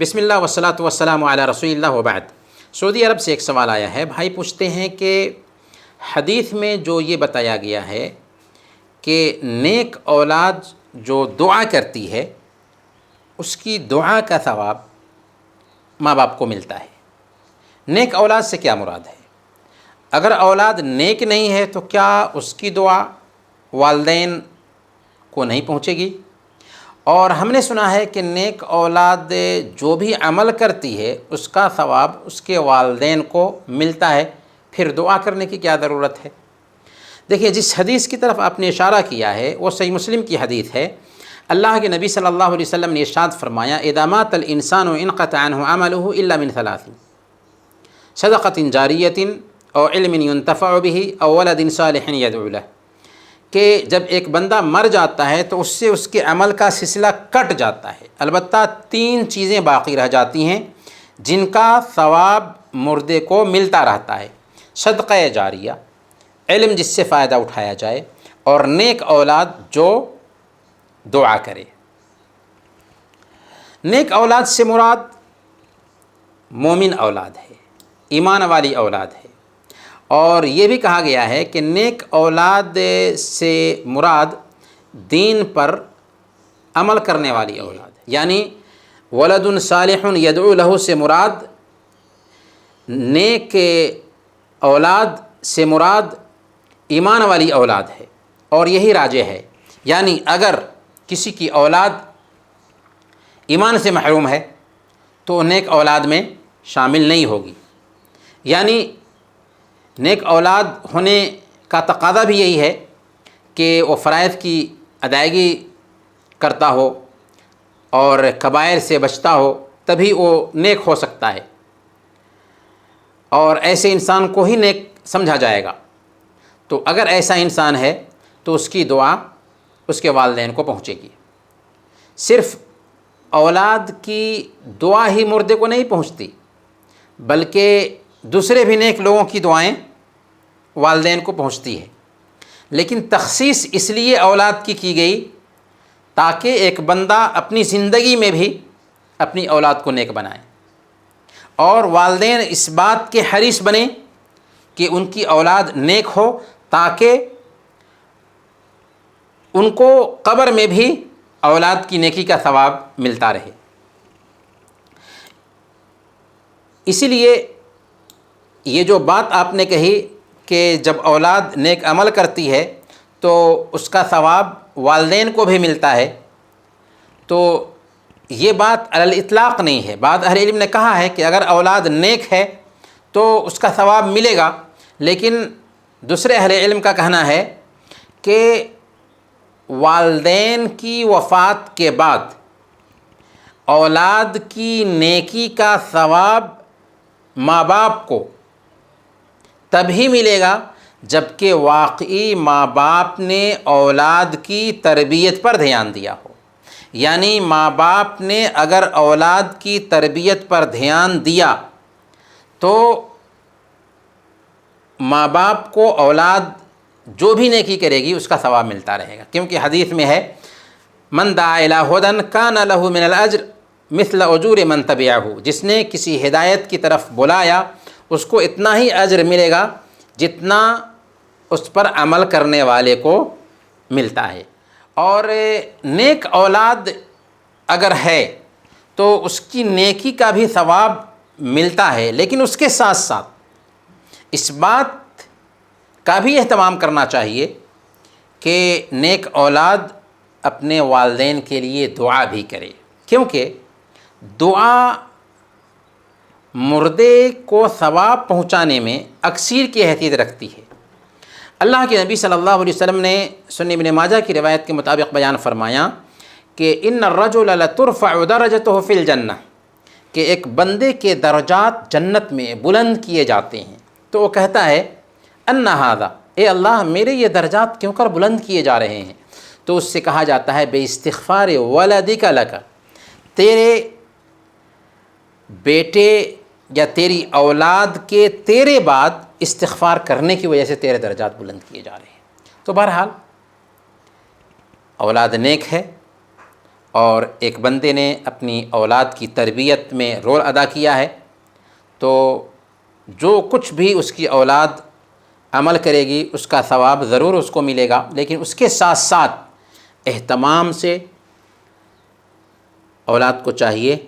بسم اللہ والصلاۃ والسلام علی رسول اللہ وبعد۔ سعودی عرب سے ایک سوال آیا ہے، بھائی پوچھتے ہیں کہ حدیث میں جو یہ بتایا گیا ہے کہ نیک اولاد جو دعا کرتی ہے اس کی دعا کا ثواب ماں باپ کو ملتا ہے، نیک اولاد سے کیا مراد ہے؟ اگر اولاد نیک نہیں ہے تو کیا اس کی دعا والدین کو نہیں پہنچے گی؟ اور ہم نے سنا ہے کہ نیک اولاد جو بھی عمل کرتی ہے اس کا ثواب اس کے والدین کو ملتا ہے، پھر دعا کرنے کی کیا ضرورت ہے؟ دیکھیے، جس حدیث کی طرف آپ نے اشارہ کیا ہے وہ صحیح مسلم کی حدیث ہے۔ اللہ کے نبی صلی اللہ علیہ وسلم نے ارشاد فرمایا، اذا مات الانسان انقطع عنه عمله الا من ثلاث، صدقۃ جاریۃ او علم ينتفع به او ولد صالح يدعو له، کہ جب ایک بندہ مر جاتا ہے تو اس سے اس کے عمل کا سلسلہ کٹ جاتا ہے، البتہ تین چیزیں باقی رہ جاتی ہیں جن کا ثواب مردے کو ملتا رہتا ہے: صدقہ جاریہ، علم جس سے فائدہ اٹھایا جائے، اور نیک اولاد جو دعا کرے۔ نیک اولاد سے مراد مومن اولاد ہے، ایمان والی اولاد ہے، اور یہ بھی کہا گیا ہے کہ نیک اولاد سے مراد دین پر عمل کرنے والی اولاد ہے، یعنی ولد صالح یدعو لہ سے مراد نیک اولاد سے مراد ایمان والی اولاد ہے، اور یہی راجح ہے۔ یعنی اگر کسی کی اولاد ایمان سے محروم ہے تو نیک اولاد میں شامل نہیں ہوگی، یعنی نیک اولاد ہونے کا تقاضا بھی یہی ہے کہ وہ فرائض کی ادائیگی کرتا ہو اور کبائر سے بچتا ہو، تبھی وہ نیک ہو سکتا ہے، اور ایسے انسان کو ہی نیک سمجھا جائے گا۔ تو اگر ایسا انسان ہے تو اس کی دعا اس کے والدین کو پہنچے گی۔ صرف اولاد کی دعا ہی مردے کو نہیں پہنچتی، بلکہ دوسرے بھی نیک لوگوں کی دعائیں والدین کو پہنچتی ہے، لیکن تخصیص اس لیے اولاد کی گئی تاکہ ایک بندہ اپنی زندگی میں بھی اپنی اولاد کو نیک بنائے، اور والدین اس بات کے حریص بنیں کہ ان کی اولاد نیک ہو، تاکہ ان کو قبر میں بھی اولاد کی نیکی کا ثواب ملتا رہے۔ اسی لیے یہ جو بات آپ نے کہی کہ جب اولاد نیک عمل کرتی ہے تو اس کا ثواب والدین کو بھی ملتا ہے، تو یہ بات علی الاطلاق نہیں ہے۔ بعض اہل علم نے کہا ہے کہ اگر اولاد نیک ہے تو اس کا ثواب ملے گا، لیکن دوسرے اہل علم کا کہنا ہے کہ والدین کی وفات کے بعد اولاد کی نیکی کا ثواب ماں باپ کو تبھی ملے گا جبکہ واقعی ماں باپ نے اولاد کی تربیت پر دھیان دیا ہو، یعنی ماں باپ نے اگر اولاد کی تربیت پر دھیان دیا تو ماں باپ کو اولاد جو بھی نیکی کرے گی اس کا ثواب ملتا رہے گا، کیونکہ حدیث میں ہے من دعا الی ھدی کان لہ من الاجر مثل اجور من تبعہ، جس نے کسی ہدایت کی طرف بلایا اس کو اتنا ہی اجر ملے گا جتنا اس پر عمل کرنے والے کو ملتا ہے۔ اور نیک اولاد اگر ہے تو اس کی نیکی کا بھی ثواب ملتا ہے، لیکن اس کے ساتھ ساتھ اس بات کا بھی اہتمام کرنا چاہیے کہ نیک اولاد اپنے والدین کے لیے دعا بھی کرے، کیونکہ دعا مردے کو ثواب پہنچانے میں اکثیر کی حیثیت رکھتی ہے۔ اللہ کے نبی صلی اللہ علیہ وسلم نے سنن ابن ماجہ کی روایت کے مطابق بیان فرمایا کہ ان الرجل لترفع درجته فی الجنہ، کہ ایک بندے کے درجات جنت میں بلند کیے جاتے ہیں، تو وہ کہتا ہے ان ھذا، اے اللہ میرے یہ درجات کیوں کر بلند کیے جا رہے ہیں؟ تو اس سے کہا جاتا ہے باستغفار ولدک لک، تیرے بیٹے یا تیری اولاد کے تیرے بعد استغفار کرنے کی وجہ سے تیرے درجات بلند کیے جا رہے ہیں۔ تو بہرحال اولاد نیک ہے اور ایک بندے نے اپنی اولاد کی تربیت میں رول ادا کیا ہے، تو جو کچھ بھی اس کی اولاد عمل کرے گی اس کا ثواب ضرور اس کو ملے گا، لیکن اس کے ساتھ ساتھ اہتمام سے اولاد کو چاہیے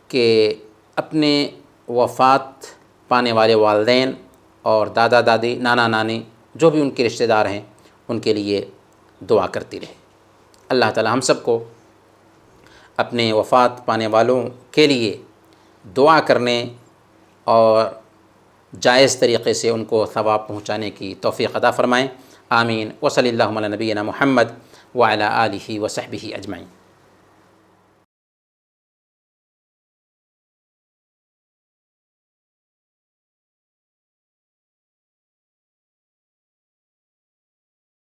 کہ اپنے وفات پانے والے والدین اور دادا دادی، نانا نانی، جو بھی ان کے رشتہ دار ہیں، ان کے لیے دعا کرتی رہے۔ اللہ تعالی ہم سب کو اپنے وفات پانے والوں کے لیے دعا کرنے اور جائز طریقے سے ان کو ثواب پہنچانے کی توفیق عطا فرمائیں۔ آمین۔ وصلی اللہ علی نبینا محمد وعلی آلہ وصحبہ اجمعین۔